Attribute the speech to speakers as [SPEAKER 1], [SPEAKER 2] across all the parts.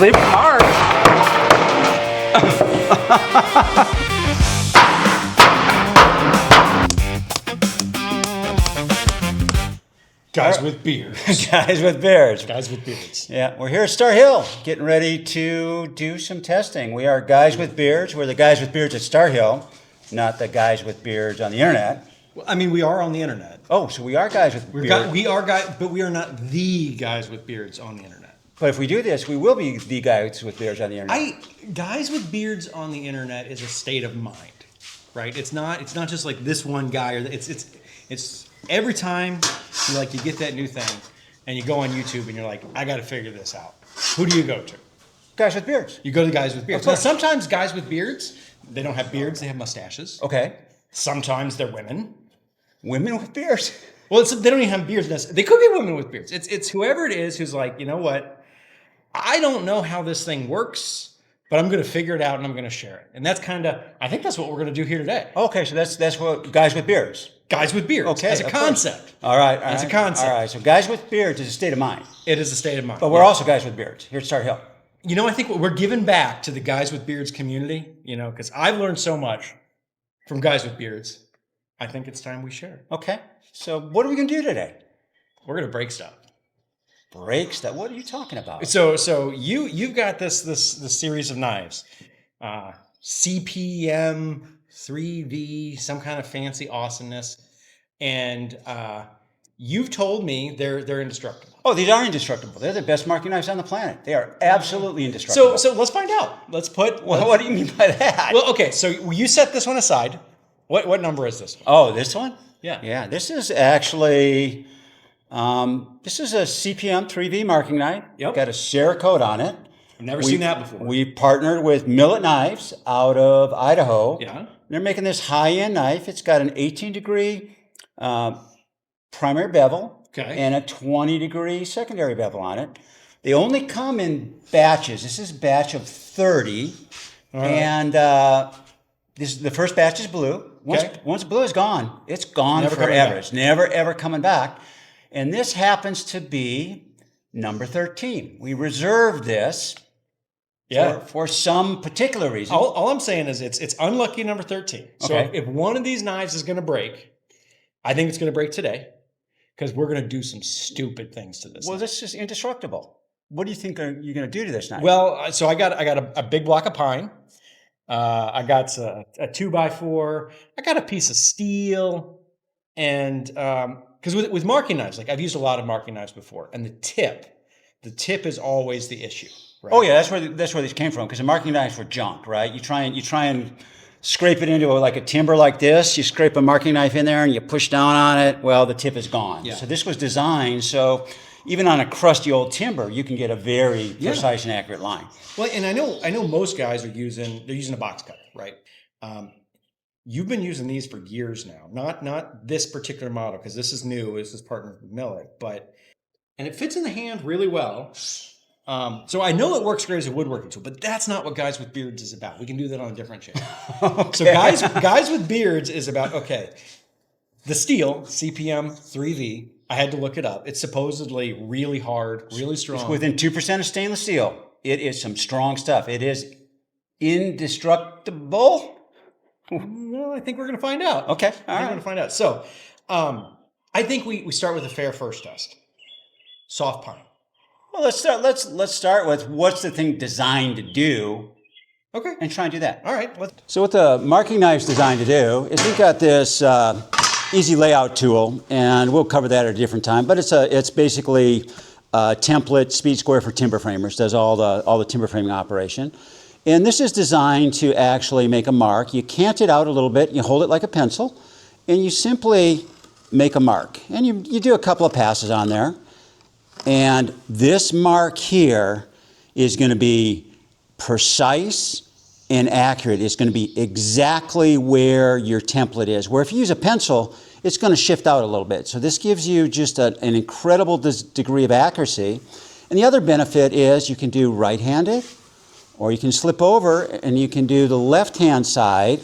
[SPEAKER 1] Leave a mark.
[SPEAKER 2] Guys with beards.
[SPEAKER 3] Guys with beards.
[SPEAKER 2] Guys with beards.
[SPEAKER 3] Yeah, we're here at Star Hill getting ready to do some testing. We are Guys with Beards. We're the Guys with Beards at Star Hill, not the Guys with Beards on the internet.
[SPEAKER 2] Well, I mean, we are on the internet.
[SPEAKER 3] Oh, so we are Guys with Beards.
[SPEAKER 2] We are guys, but we are not the guys with beards on the internet.
[SPEAKER 3] But if we do this, we will be the Guys with Beards on the internet.
[SPEAKER 2] Guys with beards on the internet is a state of mind, right? It's not just like this one guy, or it's every time you get that new thing and you go on YouTube and you're like, I got to figure this out. Who do you go to?
[SPEAKER 3] Guys with Beards.
[SPEAKER 2] You go to Guys with Beards. Now, sometimes guys with beards, they don't have beards, they have mustaches.
[SPEAKER 3] Okay.
[SPEAKER 2] Sometimes they're women.
[SPEAKER 3] Women with beards.
[SPEAKER 2] Well, they don't even have beards. They could be women with beards. It's whoever it is who's like, you know what? I don't know how this thing works, but I'm going to figure it out and I'm going to share it. And I think that's what we're going to do here today.
[SPEAKER 3] Okay, so that's what Guys with Beards.
[SPEAKER 2] Guys with beards.
[SPEAKER 3] Okay,
[SPEAKER 2] as a concept.
[SPEAKER 3] All right.
[SPEAKER 2] As a concept.
[SPEAKER 3] All right, so Guys with Beards is a state of mind.
[SPEAKER 2] It is a state of mind.
[SPEAKER 3] But we're also Guys with Beards here at Star Hill.
[SPEAKER 2] You know, I think we're giving back to the Guys with Beards community, because I've learned so much from Guys with Beards. I think it's time we share.
[SPEAKER 3] Okay. So what are we going to do today?
[SPEAKER 2] We're going to break stuff.
[SPEAKER 3] Break stuff? What are you talking about?
[SPEAKER 2] So you've got this series of knives, CPM 3V, some kind of fancy awesomeness, and you've told me they're indestructible.
[SPEAKER 3] Oh, these are indestructible. They're the best marking knives on the planet. They are absolutely indestructible.
[SPEAKER 2] So let's find out.
[SPEAKER 3] What do you mean by that?
[SPEAKER 2] Well, okay. So you set this one aside. What number is this one?
[SPEAKER 3] Oh, this one?
[SPEAKER 2] Yeah.
[SPEAKER 3] Yeah. This is actually this is a CPM 3V marking knife.
[SPEAKER 2] Yep.
[SPEAKER 3] Got a Cerakote on it.
[SPEAKER 2] I've never seen that before.
[SPEAKER 3] We partnered with Millet Knives out of Idaho.
[SPEAKER 2] Yeah.
[SPEAKER 3] They're making this high-end knife. It's got an 18-degree primary bevel and a 20-degree secondary bevel on it. They only come in batches. This is a batch of 30. Right. And the first batch is blue. Once blue is gone, it's gone forever. It's never, ever coming back. And this happens to be number 13. We reserved this for some particular reason.
[SPEAKER 2] All I'm saying is it's unlucky number 13. So if one of these knives is going to break, I think it's going to break today because we're going to do some stupid things to this.
[SPEAKER 3] Well, this is indestructible. What do you think you're going to do to this knife?
[SPEAKER 2] Well, so I got a big block of pine. I got a 2x4. I got a piece of steel, and because with marking knives, like I've used a lot of marking knives before, and the tip is always the issue. Right?
[SPEAKER 3] Oh yeah, that's where these came from. Because the marking knives were junk, right? You try and scrape it into like a timber like this. You scrape a marking knife in there and you push down on it. Well, the tip is gone. Yeah. So this was designed so even on a crusty old timber, you can get a very precise and accurate line.
[SPEAKER 2] Well, and I know most guys they're using a box cutter, right? You've been using these for years now. Not this particular model because this is new. This is partnered with Millet, and it fits in the hand really well. So I know it works great as a woodworking tool, but that's not what Guys with Beards is about. We can do that on a different channel. Okay. So Guys with Beards is about the steel CPM 3V. I had to look it up. It's supposedly really hard, really strong.
[SPEAKER 3] It's within 2% of stainless steel. It is some strong stuff. It is indestructible.
[SPEAKER 2] Well, I think we're going to find out.
[SPEAKER 3] Okay,
[SPEAKER 2] We're going to find out. So, I think we start with a fair first test. Soft pine.
[SPEAKER 3] Well, let's start with what's the thing designed to do.
[SPEAKER 2] Okay.
[SPEAKER 3] And try and do that.
[SPEAKER 2] All right.
[SPEAKER 3] So what the marking knife's designed to do is we've got this easy layout tool, and we'll cover that at a different time. But it's basically a template speed square for timber framers. Does all the timber framing operation. And this is designed to actually make a mark. You cant it out a little bit, you hold it like a pencil, and you simply make a mark. And you do a couple of passes on there. And this mark here is going to be precise and accurate. It's going to be exactly where your template is. Where if you use a pencil, it's going to shift out a little bit. So this gives you just an incredible degree of accuracy. And the other benefit is you can do right-handed, or you can slip over and you can do the left-hand side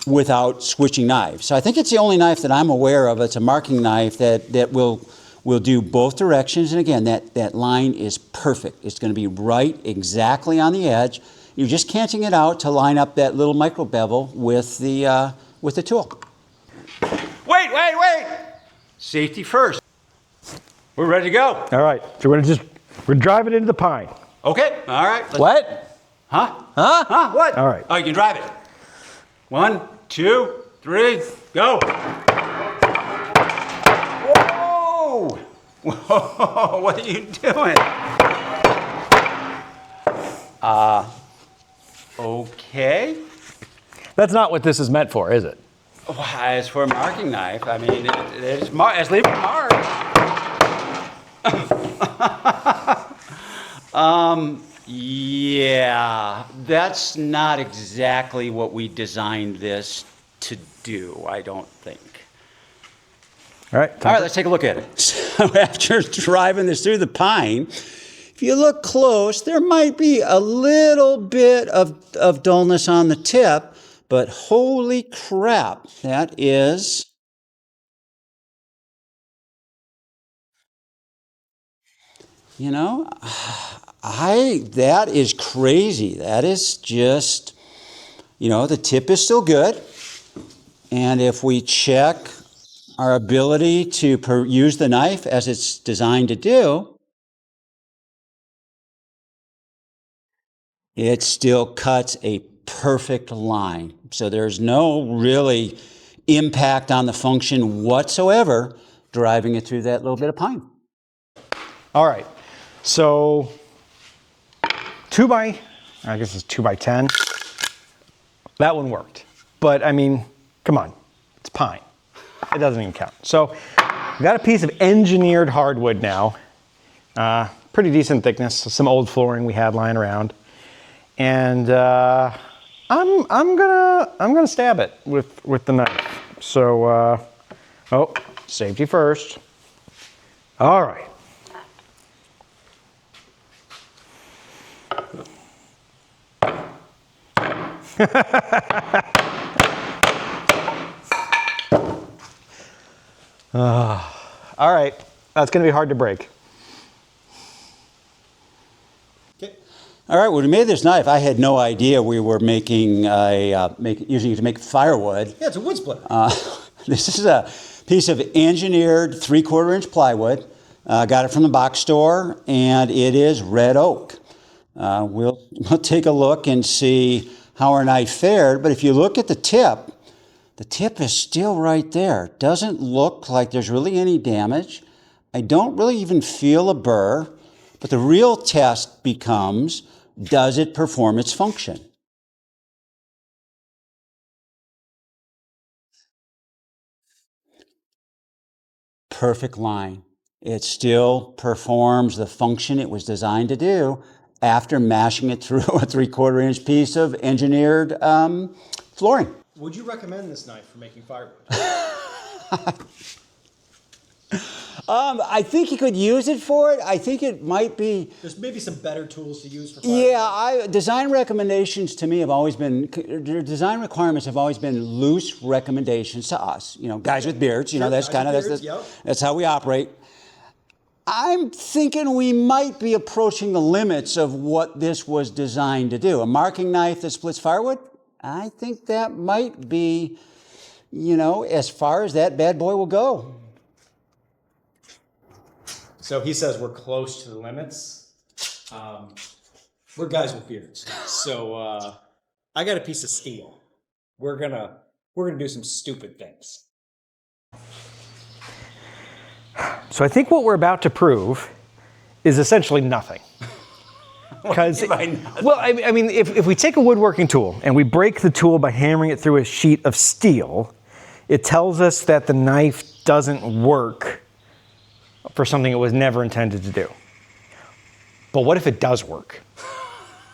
[SPEAKER 3] without switching knives. So I think it's the only knife that I'm aware of. It's a marking knife that will We'll do both directions, and again, that line is perfect. It's going to be right exactly on the edge. You're just canting it out to line up that little micro bevel with the tool. Wait! Safety first. We're ready to go.
[SPEAKER 1] All right, so we're driving into the pine.
[SPEAKER 3] Okay, all right.
[SPEAKER 1] What?
[SPEAKER 3] Huh? What?
[SPEAKER 1] All right.
[SPEAKER 3] Oh, you can drive it. 1, 2, 3, go. Whoa! Whoa, what are you doing? Okay.
[SPEAKER 1] That's not what this is meant for, is it?
[SPEAKER 3] Well, as for a marking knife, I mean, it's leaving a mark. Yeah, that's not exactly what we designed this to do, I don't think.
[SPEAKER 1] All right.
[SPEAKER 3] All right, let's take a look at it. So after driving this through the pine, if you look close, there might be a little bit of dullness on the tip, but holy crap, that is... You know, that is crazy. That is just, the tip is still good. And if we check our ability to use the knife as it's designed to do, it still cuts a perfect line. So there's no really impact on the function whatsoever driving it through that little bit of pine.
[SPEAKER 1] All right. So I guess it's 2x10. That one worked. But I mean, come on, it's pine. It doesn't even count. So I've got a piece of engineered hardwood now. Pretty decent thickness, some old flooring we had lying around. And I'm gonna stab it with the knife. So safety first. All right. All right, that's going to be hard to break.
[SPEAKER 2] Okay.
[SPEAKER 3] All right, when we made this knife, I had no idea we were using it to make firewood.
[SPEAKER 2] Yeah, it's a wood splitter.
[SPEAKER 3] This is a piece of engineered 3/4 inch plywood. Got it from the box store, and it is red oak. We'll take a look and see how our knife fared, but if you look at the tip is still right there. Doesn't look like there's really any damage. I don't really even feel a burr, but the real test becomes, does it perform its function? Perfect line. It still performs the function it was designed to do after mashing it through a 3/4 inch piece of engineered flooring.
[SPEAKER 2] Would you recommend this knife for making firewood?
[SPEAKER 3] I think you could use it for it. I think it might be...
[SPEAKER 2] There's maybe some better tools to use for firewood.
[SPEAKER 3] Yeah, design recommendations to me have always been... Design requirements have always been loose recommendations to us. Guys with beards, that's how we operate. I'm thinking we might be approaching the limits of what this was designed to do. A marking knife that splits firewood? I think that might be, as far as that bad boy will go.
[SPEAKER 2] So he says we're close to the limits. We're guys with beards. So I got a piece of steel. We're gonna do some stupid things.
[SPEAKER 1] So I think what we're about to prove is essentially nothing. Because, well, I mean, if we take a woodworking tool and we break the tool by hammering it through a sheet of steel, it tells us that the knife doesn't work for something it was never intended to do. But what if it does work?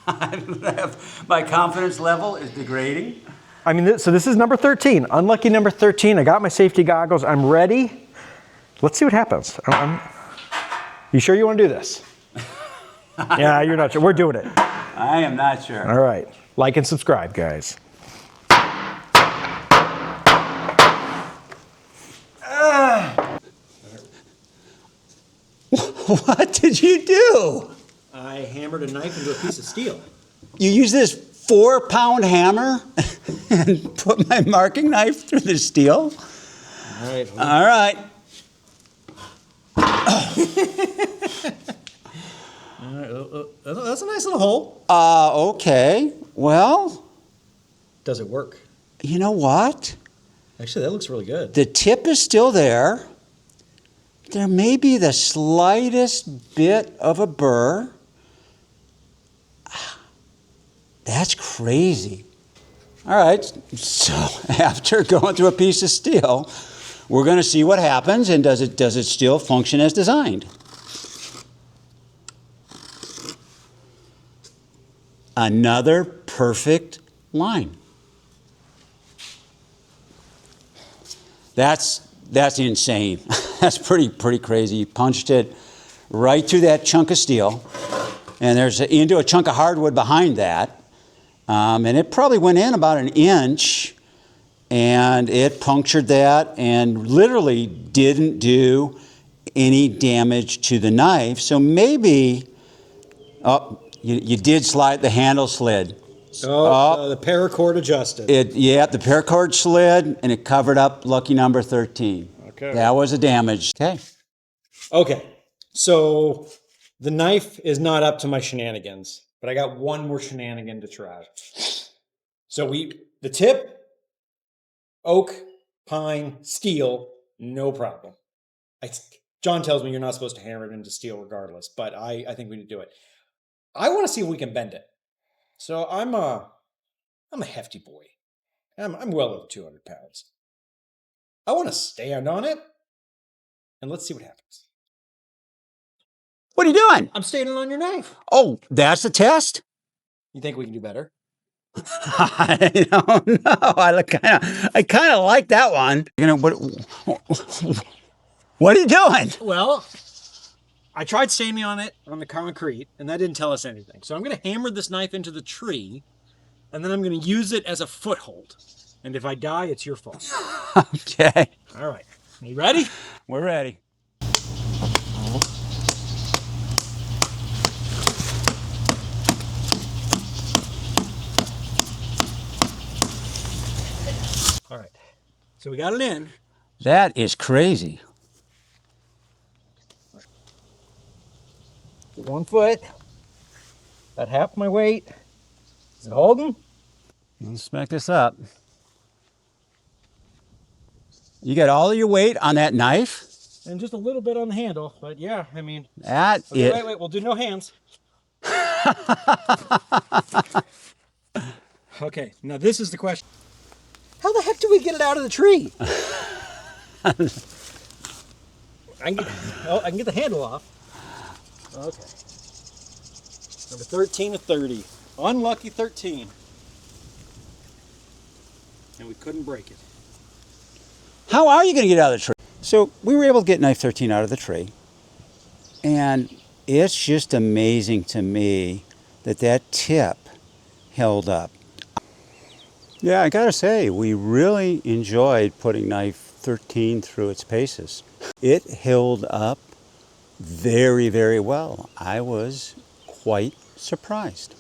[SPEAKER 3] My confidence level is degrading.
[SPEAKER 1] I mean, so this is number 13. Unlucky number 13. I got my safety goggles. I'm ready. Let's see what happens. You sure you want to do this? Yeah, you're not sure. We're doing it.
[SPEAKER 3] I am not sure.
[SPEAKER 1] All right. Like and subscribe, guys.
[SPEAKER 3] What did you do?
[SPEAKER 2] I hammered a knife into a piece of steel.
[SPEAKER 3] You used this 4-pound hammer and put my marking knife through the steel?
[SPEAKER 2] All right.
[SPEAKER 3] All right.
[SPEAKER 2] That's a nice little hole.
[SPEAKER 3] Okay. Well,
[SPEAKER 2] Does it work?
[SPEAKER 3] you know what?
[SPEAKER 2] Actually, that looks really good.
[SPEAKER 3] The tip is still there. There may be the slightest bit of a burr. That's crazy. All right, so after going through a piece of steel, we're going to see what happens, and does it still function as designed? Another perfect line. That's insane. That's pretty crazy. You punched it right through that chunk of steel, and there's into a chunk of hardwood behind that, and it probably went in about an inch, and it punctured that, and literally didn't do any damage to the knife. So maybe, you did slide, the handle slid.
[SPEAKER 2] The paracord adjusted.
[SPEAKER 3] The paracord slid, and it covered up lucky number 13.
[SPEAKER 2] Okay.
[SPEAKER 3] That was a damage. Okay.
[SPEAKER 2] Okay, so the knife is not up to my shenanigans, but I got one more shenanigan to try. So the tip, oak, pine, steel, no problem. John tells me you're not supposed to hammer it into steel regardless, but I think we need to do it. I want to see if we can bend it. So I'm a hefty boy. I'm well over 200 pounds. I want to stand on it, and let's see what happens.
[SPEAKER 3] What are you doing?
[SPEAKER 2] I'm standing on your knife.
[SPEAKER 3] Oh, that's a test?
[SPEAKER 2] You think we can do better?
[SPEAKER 3] I don't know. I kind of like that one. You know, what are you doing?
[SPEAKER 2] Well, I tried standing on it on the concrete, and that didn't tell us anything. So I'm going to hammer this knife into the tree, and then I'm going to use it as a foothold. And if I die, it's your fault.
[SPEAKER 3] Okay.
[SPEAKER 2] All right. You ready?
[SPEAKER 3] We're ready.
[SPEAKER 2] All right. So we got it in.
[SPEAKER 3] That is crazy.
[SPEAKER 2] 1 foot. About half my weight. Is it holding?
[SPEAKER 3] Let's smack this up. You got all of your weight on that knife?
[SPEAKER 2] And just a little bit on the handle, but yeah, I mean.
[SPEAKER 3] That
[SPEAKER 2] Okay, wait, we'll do no hands. Okay, now this is the question. How the heck do we get it out of the tree? I can get the handle off. Okay. Number 13 of 30. Unlucky 13. And we couldn't break it.
[SPEAKER 3] How are you going to get out of the tree? So we were able to get knife 13 out of the tree. And it's just amazing to me that tip held up. Yeah, I gotta say, we really enjoyed putting knife 13 through its paces. It held up very, very well. I was quite surprised.